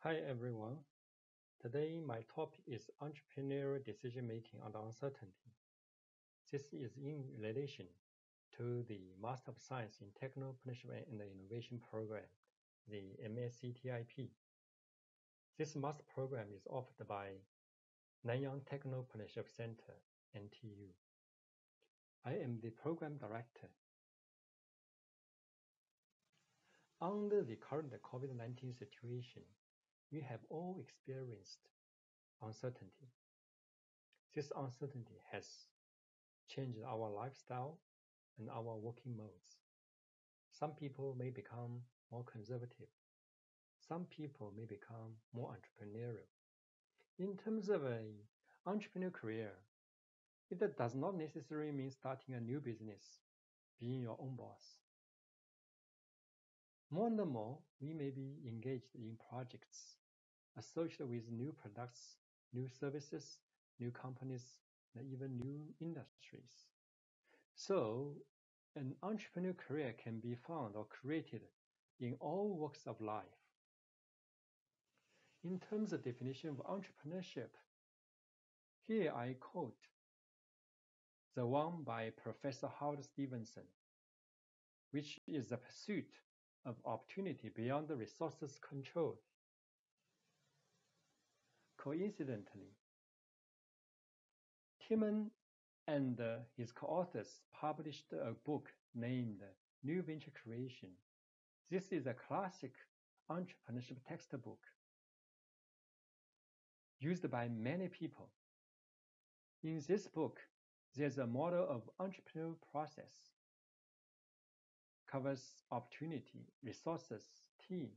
Hi everyone. Today my topic is entrepreneurial decision making under uncertainty. This is in relation to the Master of Science in Technopreneurship and Innovation program, the MSCTIP. This master program is offered by Nanyang Technopreneurship Center, NTU. I am the program director. Under the current COVID-19 situation, we have all experienced uncertainty. This uncertainty has changed our lifestyle and our working modes. Some people may become more conservative. Some people may become more entrepreneurial. In terms of an entrepreneurial career, it does not necessarily mean starting a new business, being your own boss. More and more, we may be engaged in projects associated with new products, new services, new companies, and even new industries. So, an entrepreneurial career can be found or created in all walks of life. In terms of definition of entrepreneurship, here I quote the one by Professor Howard Stevenson, which is the pursuit of opportunity beyond the resources controlled. Coincidentally, Timon and his co-authors published a book named New Venture Creation. This is a classic entrepreneurship textbook used by many people. In this book, there's a model of entrepreneurial process, covers opportunity, resources, team.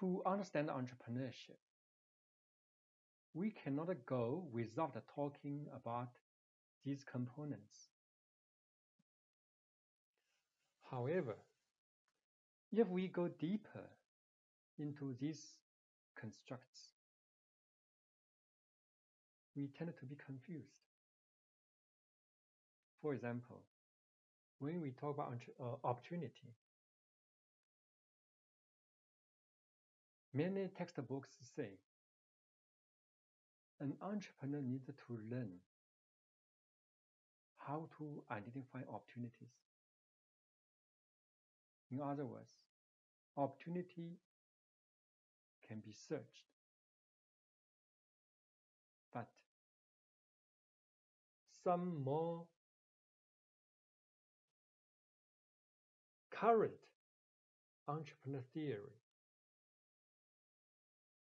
To understand entrepreneurship, we cannot go without talking about these components. However, if we go deeper into these constructs, we tend to be confused. For example, when we talk about opportunity, many textbooks say an entrepreneur needs to learn how to identify opportunities. In other words, opportunity can be searched, but some more current entrepreneur theory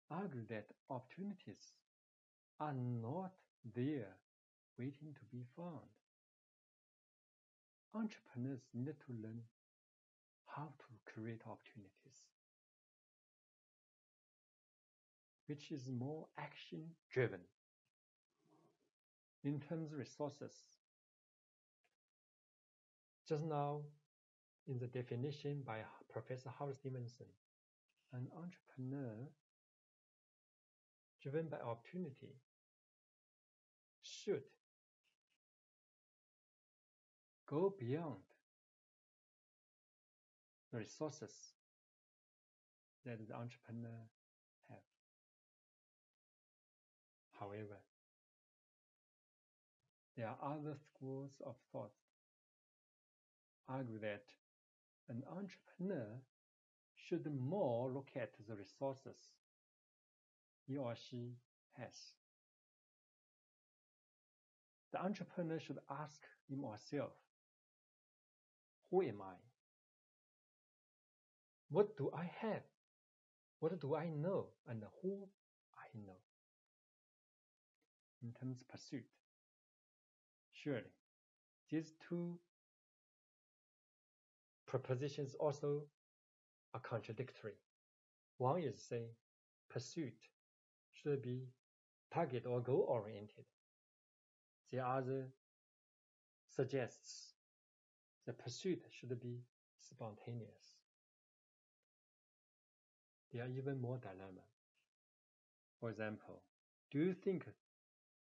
argue that opportunities are not there waiting to be found. Entrepreneurs need to learn how to create opportunities, which is more action-driven. In terms of resources, just now in the definition by Professor Howard Stevenson, an entrepreneur driven by opportunity should go beyond the resources that the entrepreneur have. However, there are other schools of thought argue that an entrepreneur should more look at the resources he or she has. The entrepreneur should ask him or herself, who am I? What do I have? What do I know? And who I know? In terms of pursuit, surely these two propositions also are contradictory. One is say pursuit should be target or goal oriented. The other suggests the pursuit should be spontaneous. There are even more dilemmas. For example, do you think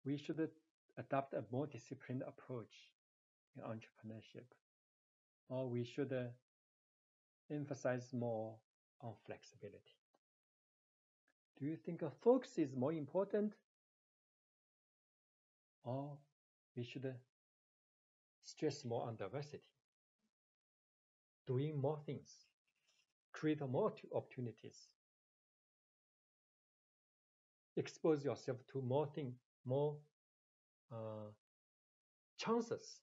we should adopt a more disciplined approach in entrepreneurship, or we should emphasize more on flexibility? Do you think a focus is more important? Or we should stress more on diversity, doing more things, create more opportunities, expose yourself to more things, more chances.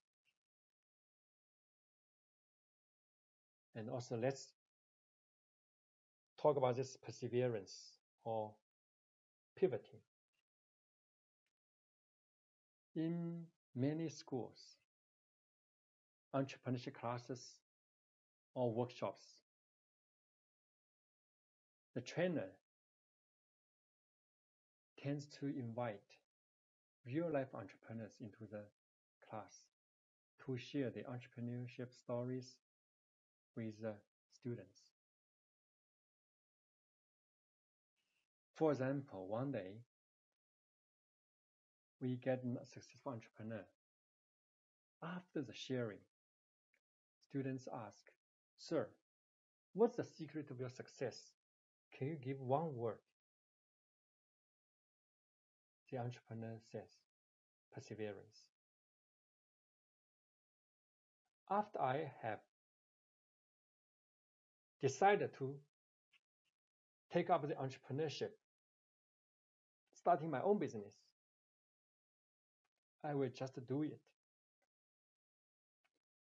And also let's talk about this perseverance or pivoting. In many schools, entrepreneurship classes or workshops, the trainer tends to invite real-life entrepreneurs into the class to share the entrepreneurship stories with the students. For example, one day, we get a successful entrepreneur. After the sharing, students ask, "Sir, what's the secret of your success? Can you give one word?" The entrepreneur says, "Perseverance." After I have decided to take up the entrepreneurship, starting my own business, I will just do it.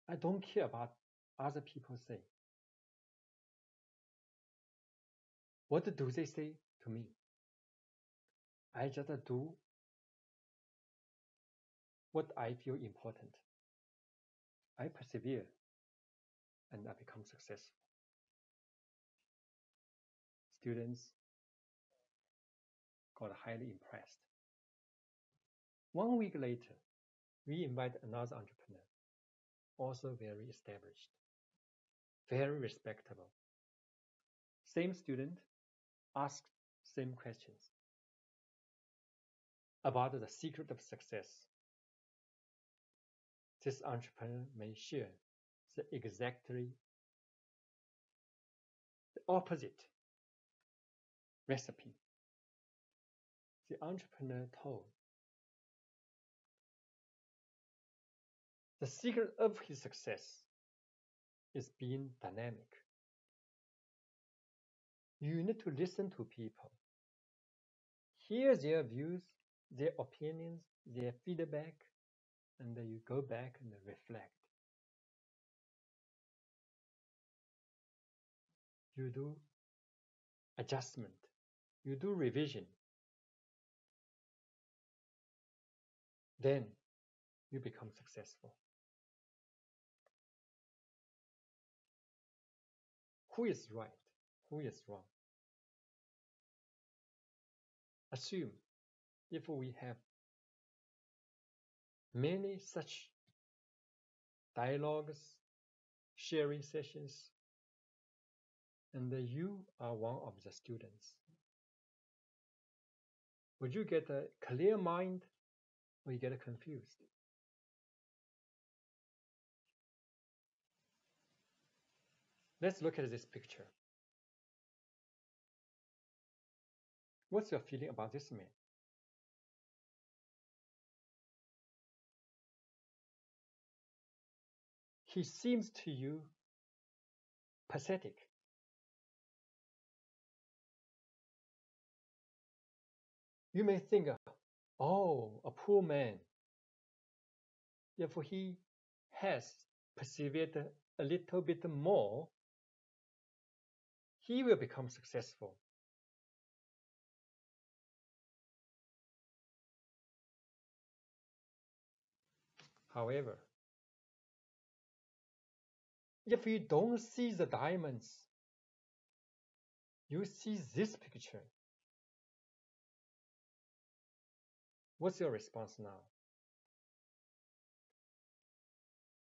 I don't care about other people say. What do they say to me? I just do what I feel important. I persevere and I become successful. Students got highly impressed. 1 week later, we invite another entrepreneur, also very established, very respectable. Same student asked same questions about the secret of success. This entrepreneur may share exactly the opposite recipe. The entrepreneur told the secret of his success is being dynamic. You need to listen to people, hear their views, their opinions, their feedback, and then you go back and reflect. You do adjustment, you do revision. Then you become successful. Who is right? Who is wrong? Assume if we have many such dialogues, sharing sessions, and you are one of the students, would you get a clear mind or you get confused? Let's look at this picture. What's your feeling about this man? He seems to you pathetic. You may think, oh, a poor man. If he has persevered a little bit more, he will become successful. However, if you don't see the diamonds, you see this picture. What's your response now?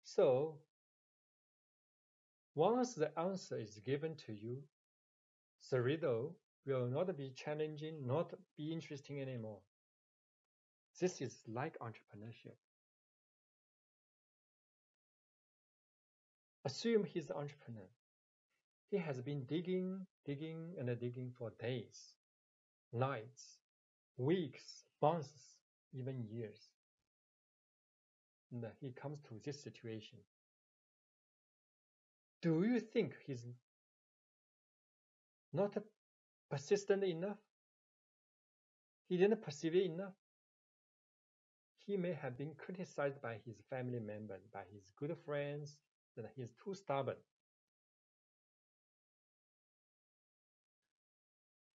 So, once the answer is given to you, the riddle will not be challenging, not be interesting anymore. This is like entrepreneurship. Assume he's an entrepreneur. He has been digging and digging for days, nights, weeks, months, even years. And he comes to this situation. Do you think he's not persistent enough? He didn't persevere enough? He may have been criticized by his family members, by his good friends, that he's too stubborn.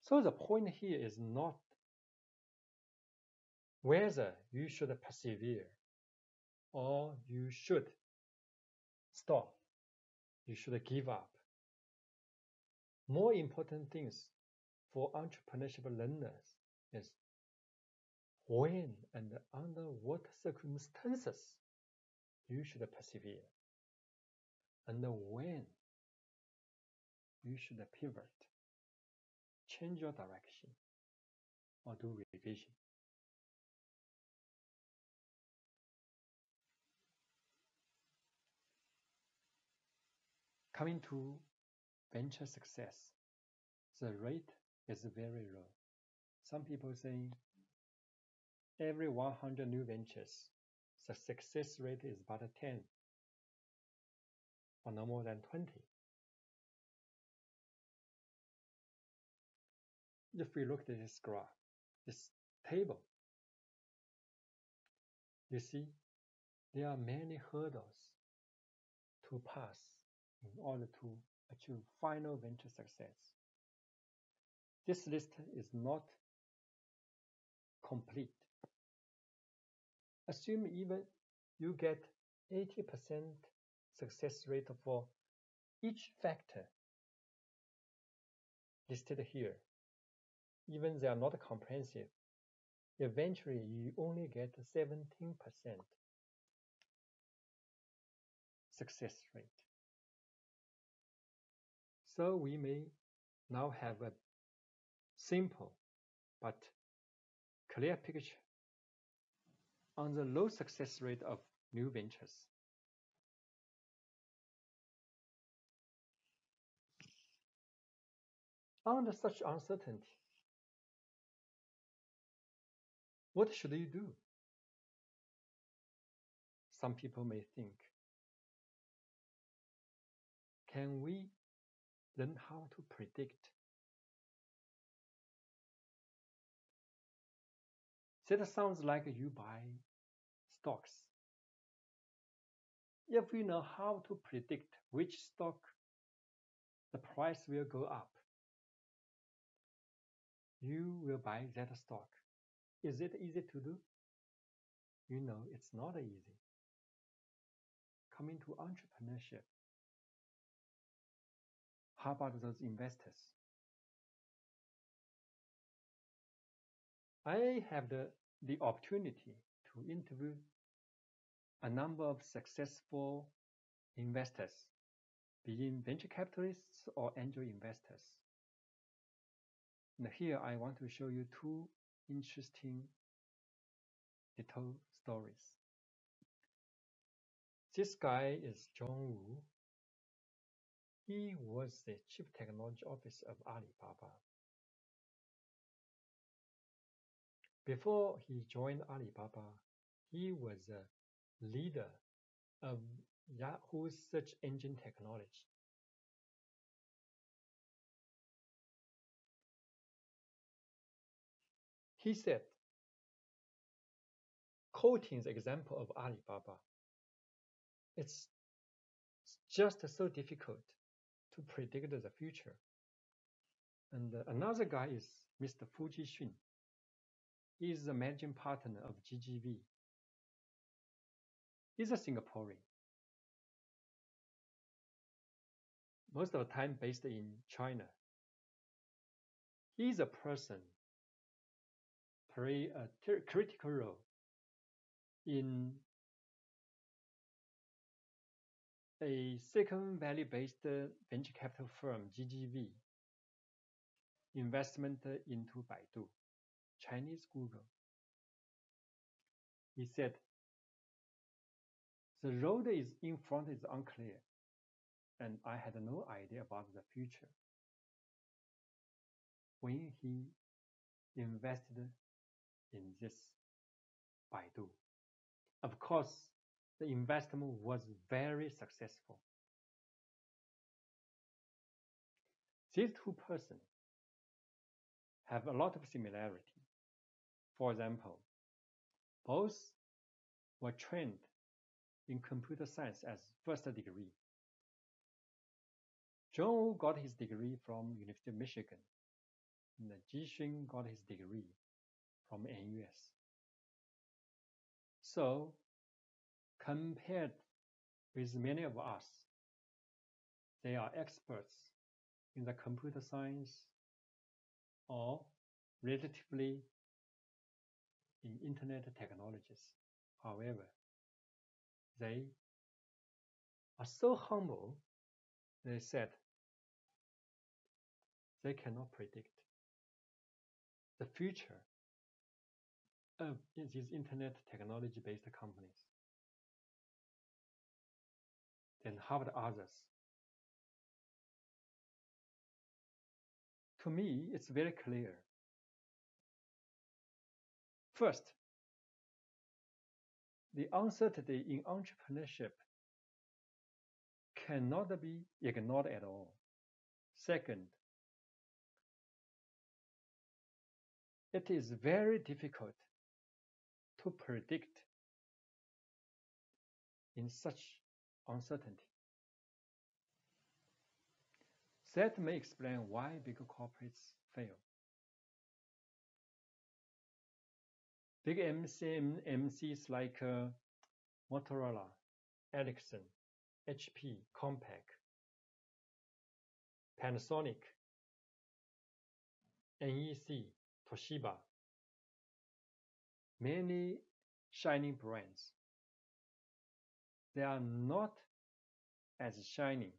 So the point here is not whether you should persevere or you should stop, you should give up. More important things for entrepreneurship learners is when and under what circumstances you should persevere, and when you should pivot, change your direction, or do revision. Coming to venture success, the rate is very low. Some people say every 100 new ventures, the success rate is about 10 or no more than 20. If we look at this graph, this table, you see there are many hurdles to pass in order to achieve final venture success. This list is not complete. Assume even you get 80% success rate for each factor listed here. Even they are not comprehensive. Eventually, you only get 17% success rate. So we may now have a simple but clear picture on the low success rate of new ventures. Under such uncertainty, what should you do? Some people may think, can we learn how to predict? That sounds like you buy stocks. If we know how to predict which stock the price will go up, you will buy that stock. Is it easy to do? You know it's not easy. Coming to entrepreneurship, how about those investors? I have the opportunity to interview a number of successful investors, being venture capitalists or angel investors. And here I want to show you two interesting little stories. This guy is John Wu. He was the Chief Technology Officer of Alibaba. Before he joined Alibaba, he was a leader of Yahoo's search engine technology. He said, quoting the example of Alibaba, it's just so difficult to predict the future. And another guy is Mr. Fu Jixun. He is the managing partner of GGV. He's a Singaporean, most of the time based in China. He's a person play a critical role in a Silicon Valley-based venture capital firm, GGV, investment into Baidu, Chinese Google. He said, the road is in front is unclear. and I had no idea about the future. When he invested in this Baidu, of course, the investment was very successful. These two persons have a lot of similarity. For example, both were trained in computer science as first degree. Zhou got his degree from University of Michigan, and Jixun got his degree from NUS. So, compared with many of us, they are experts in the computer science or relatively in internet technologies. However, they are so humble, they said they cannot predict the future of these internet technology-based companies. Then how about others? To me, it's very clear. First, the uncertainty in entrepreneurship cannot be ignored at all. Second, it is very difficult to predict in such uncertainty. That may explain why big corporates fail. Big MCs like Motorola, Ericsson, HP, Compaq, Panasonic, NEC, Toshiba, many shining brands. They are not as shining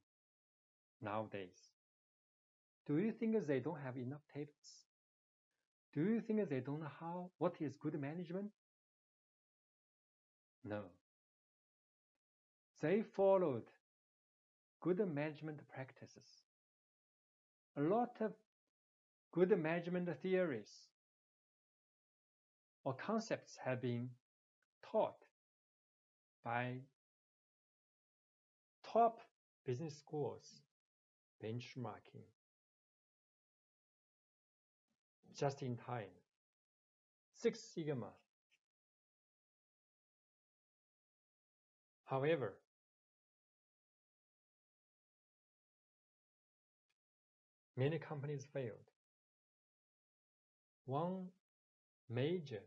nowadays. Do you think they don't have enough talents? Do you think they don't know what is good management? No. They followed good management practices. A lot of good management theories or concepts have been taught by top business schools, benchmarking, just in time, Six Sigma. However, many companies failed. One major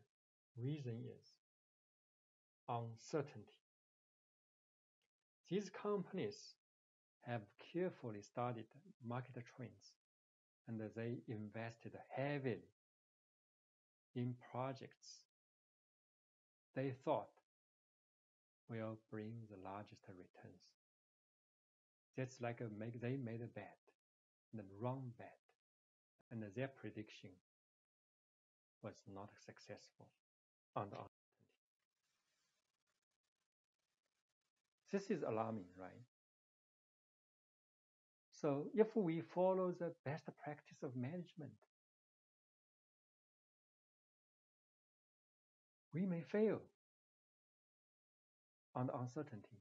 reason is uncertainty. These companies have carefully studied market trends, and they invested heavily in projects they thought will bring the largest returns. That's like they made a bet, the wrong bet, and their prediction was not successful on the uncertainty. This is alarming, right? So if we follow the best practice of management, we may fail on the uncertainty.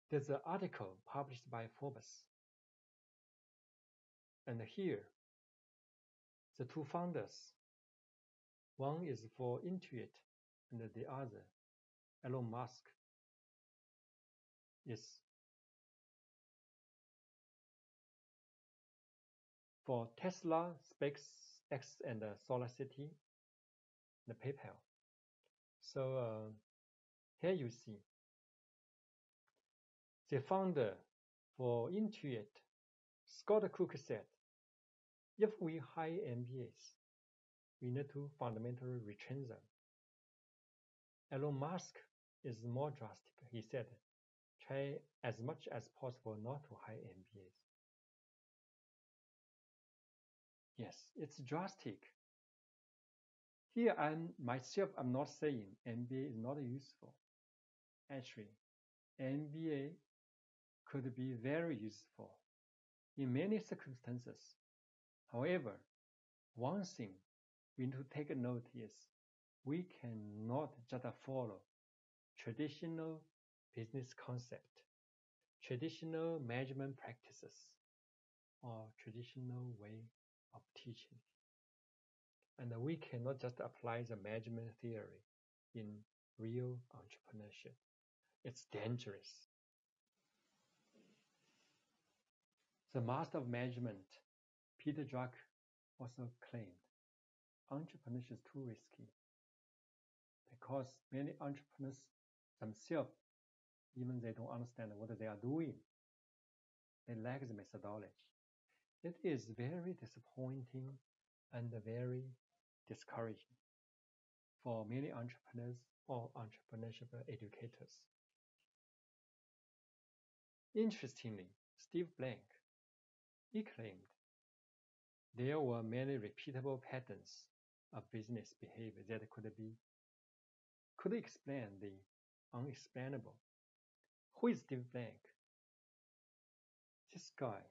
There's an article published by Forbes. And here, the two founders, one is for Intuit, and the other, Elon Musk, is for Tesla, SpaceX, and SolarCity, the PayPal. So here you see the founder for Intuit, Scott Cook, said, if we hire MBAs, we need to fundamentally retrain them. Elon Musk is more drastic. He said, try as much as possible not to hire MBAs. Yes, it's drastic. Here, I'm not saying MBA is not useful. Actually, MBA could be very useful in many circumstances. However, one thing we need to take note is we cannot just follow traditional business concept, traditional management practices, or traditional way of teaching. And we cannot just apply the management theory in real entrepreneurship. It's dangerous. The master of management, Peter Drucker, also claimed entrepreneurship is too risky because many entrepreneurs themselves, even they don't understand what they are doing, they lack the methodology. It is very disappointing and very discouraging for many entrepreneurs or entrepreneurship educators. Interestingly, Steve Blank, he claimed there were many repeatable patterns of business behavior that could explain the unexplainable. Who is Steve Blank? This guy,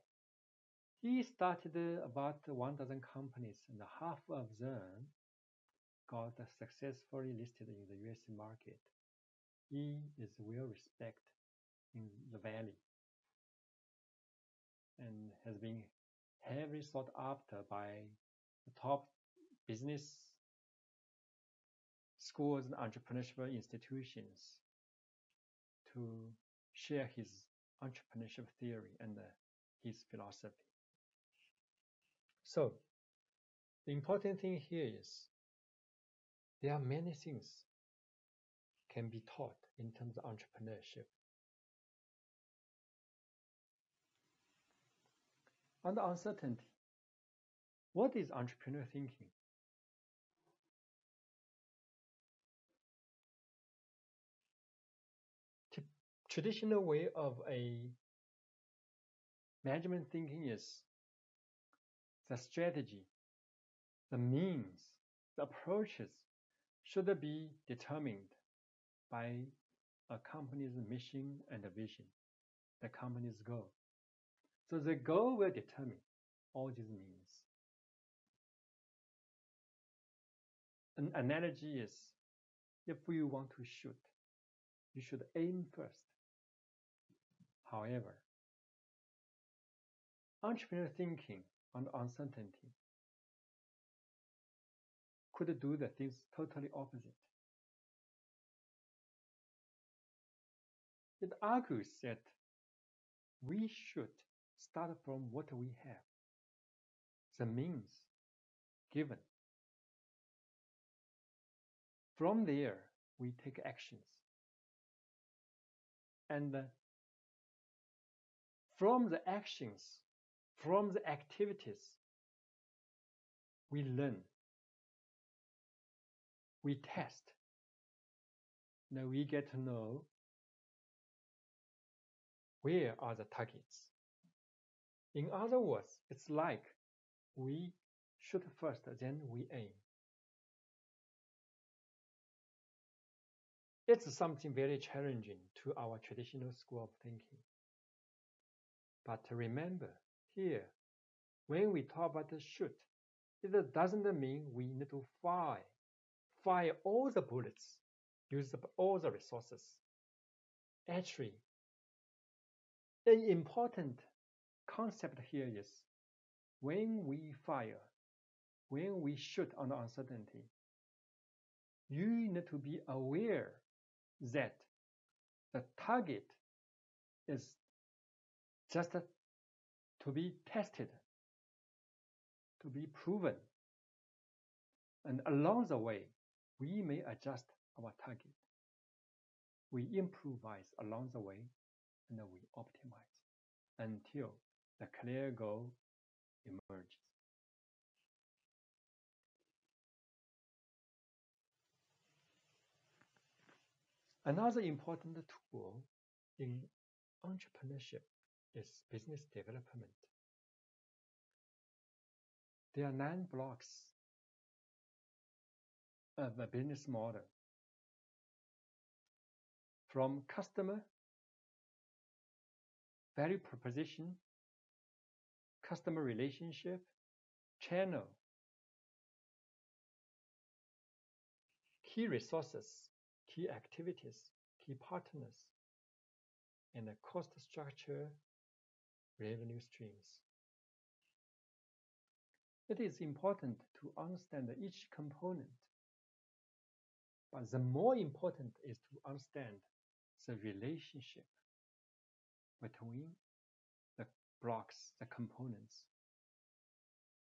he started about 1,000 companies, and half of them got successfully listed in the US market. He is well respected in the Valley and has been heavily sought after by the top business schools and entrepreneurship institutions to share his entrepreneurship theory and his philosophy. So, the important thing here is there are many things can be taught in terms of entrepreneurship. Under uncertainty, what is entrepreneur thinking? Traditional way of a management thinking is the strategy, the means, the approaches should be determined by a company's mission and vision, the company's goal. So the goal will determine all these means. An analogy is, if you want to shoot, you should aim first. However, entrepreneurial thinking on uncertainty could do the things totally opposite. It argues that we should start from what we have, the means given. From there, we take actions. And from the actions, from the activities, we learn, we test. Now we get to know where are the targets. In other words, it's like we shoot first, then we aim. It's something very challenging to our traditional school of thinking. But remember, here, when we talk about the shoot, it doesn't mean we need to fire all the bullets, use up all the resources. Actually, an important concept here is when we fire, when we shoot on uncertainty, you need to be aware that the target is just to be tested, to be proven. And along the way, we may adjust our target. We improvise along the way, and we optimize until the clear goal emerges. Another important tool in entrepreneurship is business development. There are 9 blocks of a business model, from customer value proposition, customer relationship, channel, key resources, key activities, key partners, and the cost structure, revenue streams. It is important to understand each component, but the more important is to understand the relationship between the blocks, the components.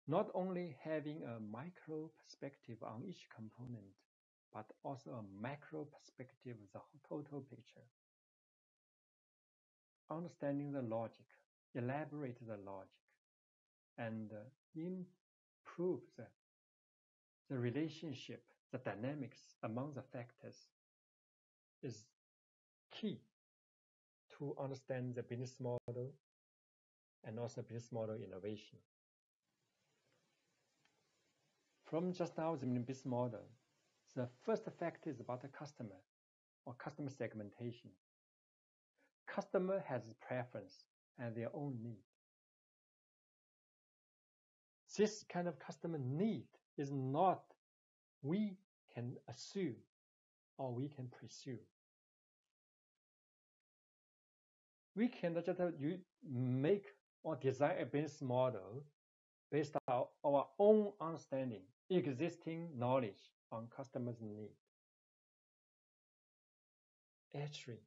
Not only having a micro perspective on each component, but also a macro perspective of the total picture. Understanding the logic, elaborate the logic, and improve the relationship, the dynamics among the factors is key to understand the business model and also business model innovation. From just now, the business model, the first factor is about the customer or customer segmentation. Customer has preference and their own need. This kind of customer need is not we can assume or we can pursue. We cannot just make or design a business model based on our own understanding, existing knowledge on customers' need. Actually,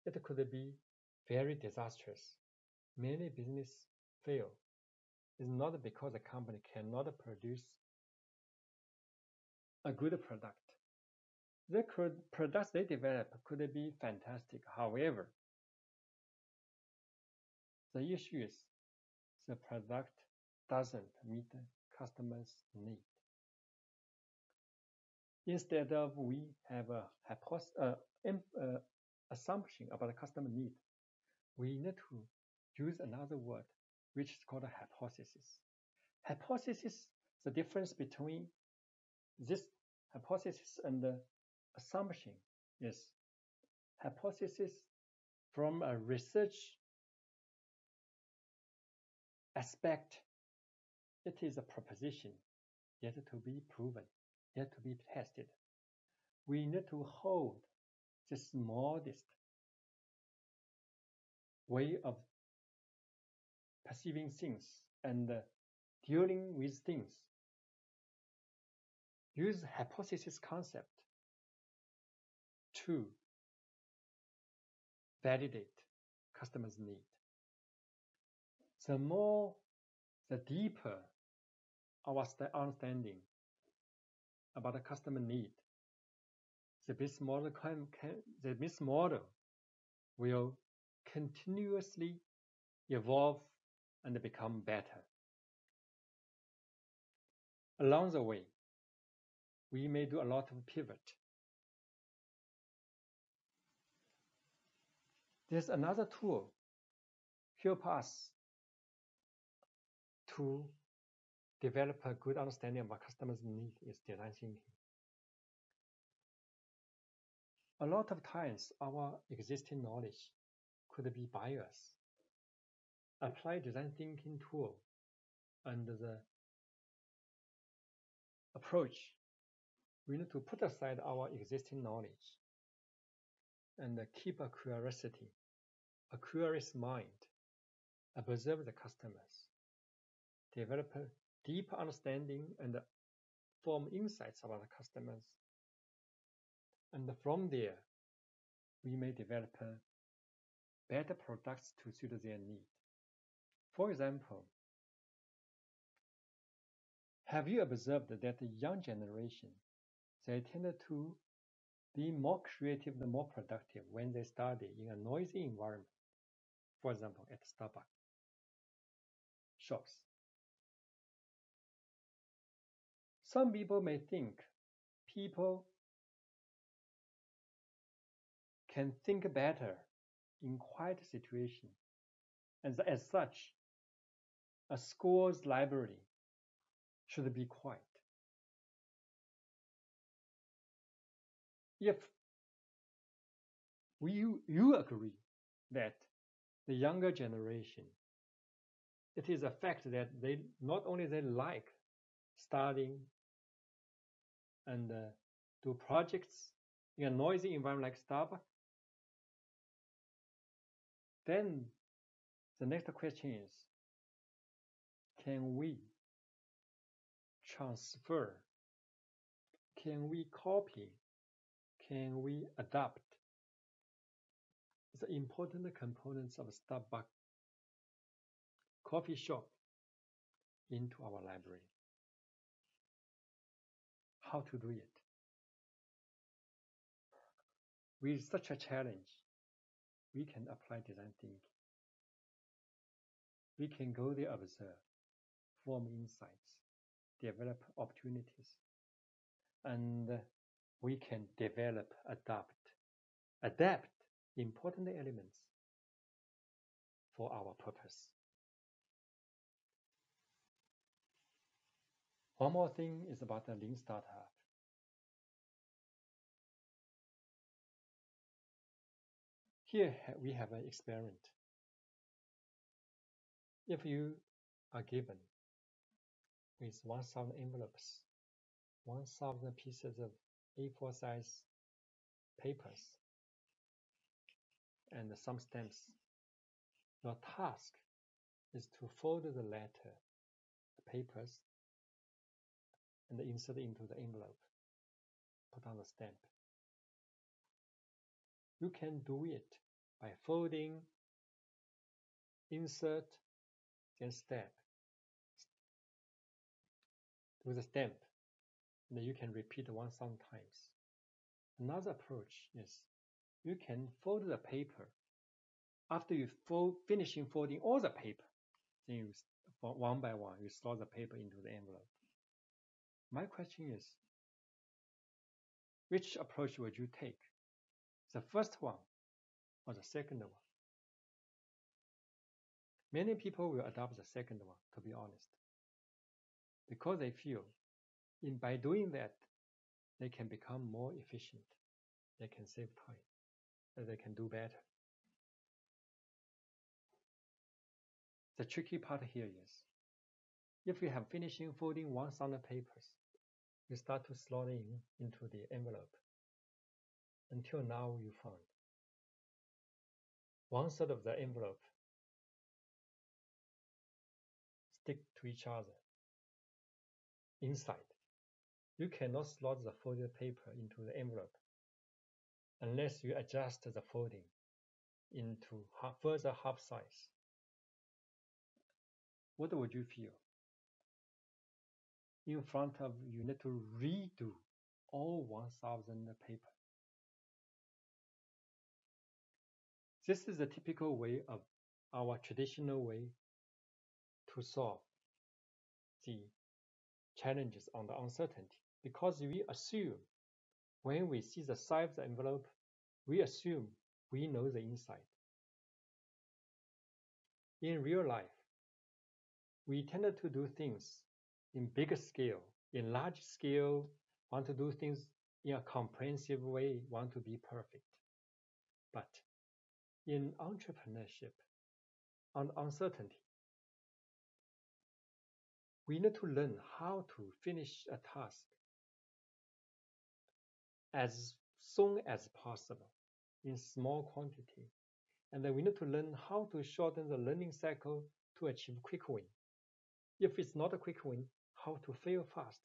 it could be very disastrous. Many businesses fail. It's not because the company cannot produce a good product. The products they develop could be fantastic. However, the issue is the product doesn't meet the customer's need. Instead of we have a assumption about the customer need, we need to use another word, which is called a hypothesis. Hypothesis, the difference between this hypothesis and the assumption is hypothesis from a research aspect. It is a proposition yet to be proven, yet to be tested. We need to hold this modest way of perceiving things and dealing with things. Use hypothesis concept to validate customers' need. The deeper our understanding about the customer need, the business model will continuously evolve and become better. Along the way, we may do a lot of pivot. There's another tool help us to develop a good understanding of our customers' need is design thinking. A lot of times, our existing knowledge could be biased. Apply design thinking tool and the approach. We need to put aside our existing knowledge and keep a curiosity, a curious mind, observe the customers, develop a deep understanding and form insights about the customers. And from there, we may develop better products to suit their need. For example, have you observed that the young generation, they tend to be more creative and more productive when they study in a noisy environment? For example, at Starbucks shops. Some people may think people can think better in quiet situation, and as such, a school's library should be quiet. If you agree that the younger generation, it is a fact that they not only they like studying and do projects in a noisy environment like Starbucks, then the next question is, can we transfer? Can we copy? Can we adapt the important components of Starbucks coffee shop into our library? How to do it? With such a challenge, we can apply design thinking. We can go there, observe, form insights, develop opportunities, and we can develop, adapt important elements for our purpose. One more thing is about the lean startup. Here we have an experiment. If you are given with 1,000 envelopes, 1,000 pieces of A4 size papers, and some stamps, your task is to fold the letter, the papers, and insert into the envelope, put on the stamp. You can do it by folding, insert, then stamp. Do the stamp, and you can repeat 1,000 times. Another approach is you can fold the paper. After you finishing folding all the paper, then you, one by one, you slot the paper into the envelope. My question is, which approach would you take? The first one or the second one? Many people will adopt the second one, to be honest, because they feel by doing that, they can become more efficient, they can save time, and they can do better. The tricky part here is, if you have finishing folding 1,000 papers, you start to slot into the envelope. Until now, you found 1/3 of the envelope stick to each other inside. You cannot slot the folded paper into the envelope unless you adjust the folding into further half size. What would you feel? In front of you need to redo all 1,000 paper. This is the typical way of our traditional way to solve the challenges on the uncertainty, because we assume when we see the size of the envelope, we assume we know the inside. In real life, we tended to do things in bigger scale, in large scale, want to do things in a comprehensive way, want to be perfect. But in entrepreneurship, on uncertainty, we need to learn how to finish a task as soon as possible in small quantity. And then we need to learn how to shorten the learning cycle to achieve quick win. If it's not a quick win, how to fail fast,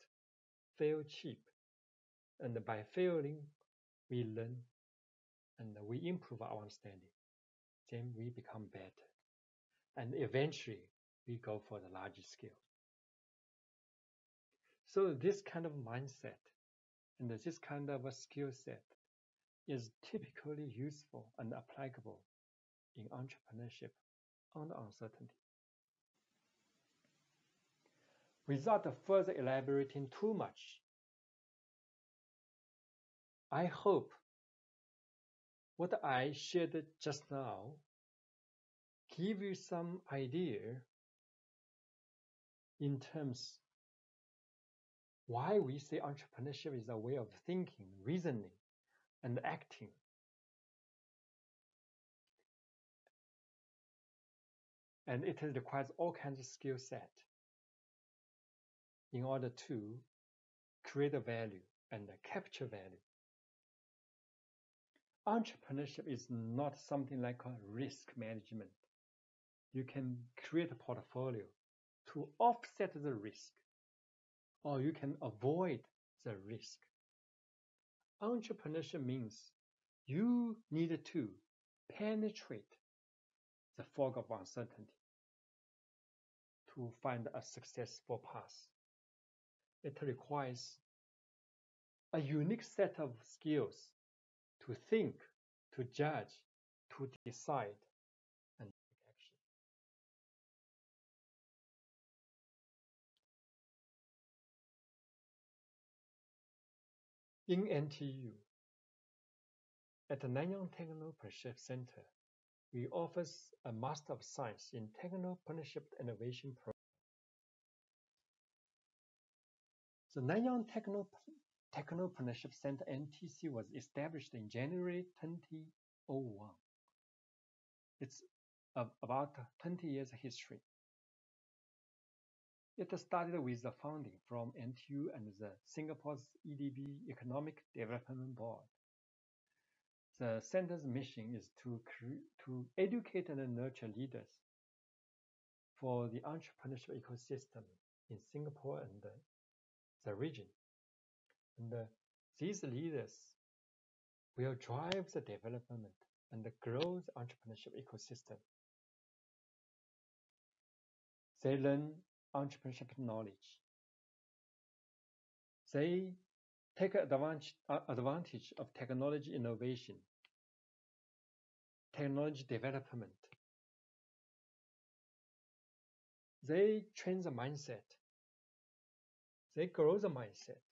fail cheap. And by failing, we learn and we improve our understanding. Then we become better. And eventually, we go for the larger scale. So this kind of mindset and this kind of a skill set is typically useful and applicable in entrepreneurship on uncertainty. Without further elaborating too much, I hope what I shared just now give you some idea in terms why we say entrepreneurship is a way of thinking, reasoning, and acting. And it requires all kinds of skill set in order to create a value and capture value. Entrepreneurship is not something like a risk management. You can create a portfolio to offset the risk, or you can avoid the risk. Entrepreneurship means you need to penetrate the fog of uncertainty to find a successful path. It requires a unique set of skills to think, to judge, to decide, and take action. In NTU, at the Nanyang Technopreneurship Center, we offer a Master of Science in Technopreneurship Innovation program. The Nanyang Technopreneurship Center NTC was established in January 2001. It's about 20 years history. It started with the funding from NTU and the Singapore's EDB Economic Development Board. The center's mission is to educate and nurture leaders for the entrepreneurship ecosystem in Singapore and the region. And these leaders will drive the development and grow the entrepreneurship ecosystem. They learn entrepreneurship knowledge. They take advantage of technology innovation, technology development. They train the mindset. They grow the mindset,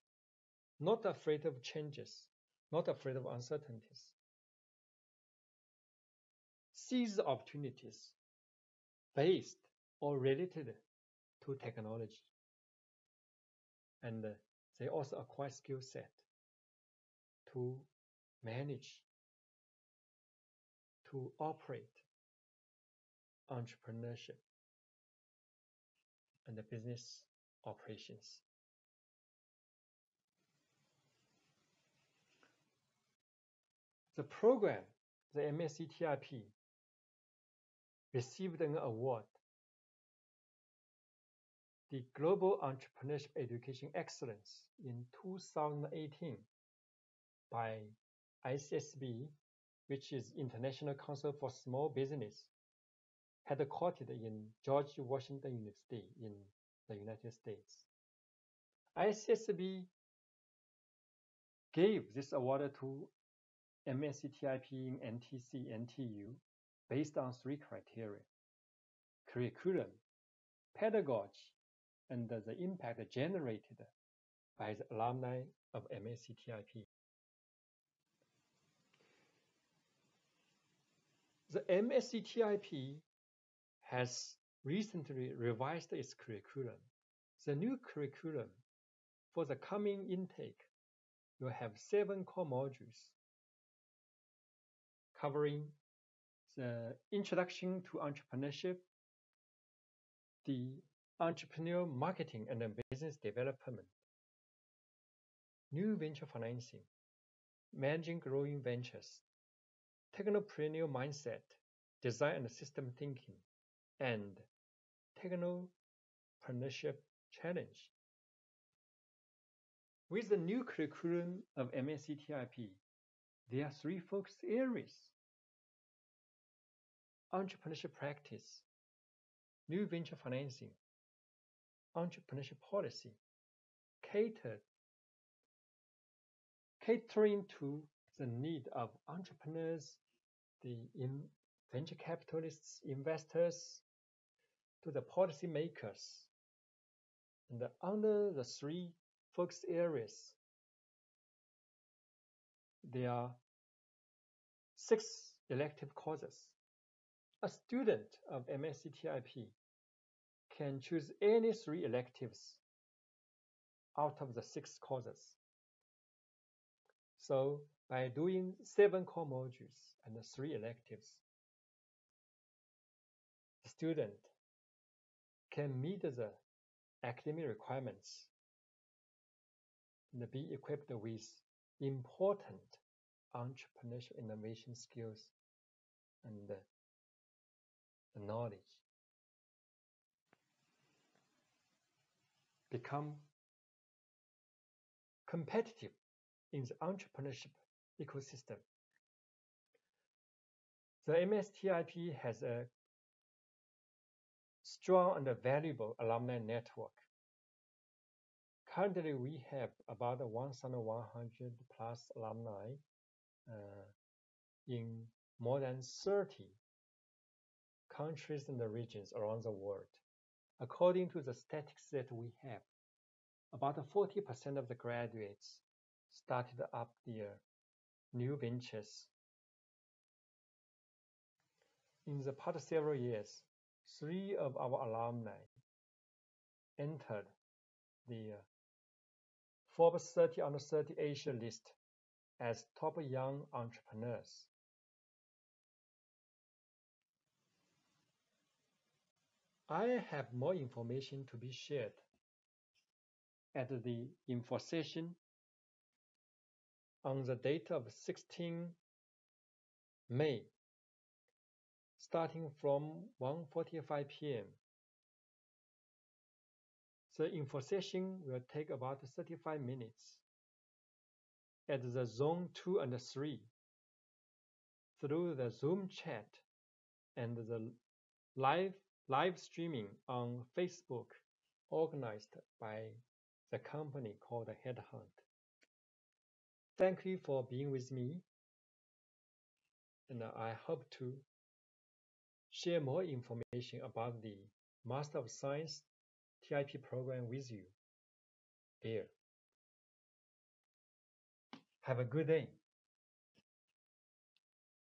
not afraid of changes, not afraid of uncertainties. Seize the opportunities based or related to technology. And they also acquire skill set to manage, to operate entrepreneurship and the business operations. The program, the MSCTIP, received an award, the Global Entrepreneurship Education Excellence, in 2018 by ICSB, which is International Council for Small Business, headquartered in George Washington University in the United States. ICSB gave this award to MSCTIP in NTC, NTU, based on 3 criteria: curriculum, pedagogy, and the impact generated by the alumni of MSCTIP. The MSCTIP has recently revised its curriculum. The new curriculum for the coming intake will have 7 core modules covering the introduction to entrepreneurship, the entrepreneurial marketing and business development, new venture financing, managing growing ventures, technopreneurial mindset, design and system thinking, and technopreneurship challenge. With the new curriculum of MSCTIP, there are 3 focus areas: entrepreneurship practice, new venture financing, entrepreneurship policy, catering to the need of entrepreneurs, the venture capitalists, investors, to the policymakers. And under the 3 focus areas, there are 6 elective courses. A student of MSCTIP can choose any 3 electives out of the 6 courses. So by doing 7 core modules and 3 electives, the student can meet the academic requirements and be equipped with important entrepreneurial innovation skills and the knowledge. Become competitive in the entrepreneurship ecosystem. The MSTIP has a strong and valuable alumni network. Currently, we have about 1,100 plus alumni in more than 30 countries and regions around the world. According to the statistics that we have, about 40% of the graduates started up their new ventures. In the past several years, 3 of our alumni entered the Forbes 30 Under 30 Asia list as top young entrepreneurs. I have more information to be shared at the info session on the date of 16 May, starting from 1:45 p.m. The info session will take about 35 minutes at the Zone 2 and 3 through the Zoom chat and the live streaming on Facebook organized by the company called Headhunt. Thank you for being with me, and I hope to share more information about the Master of Science TIP program with you there. Have a good day.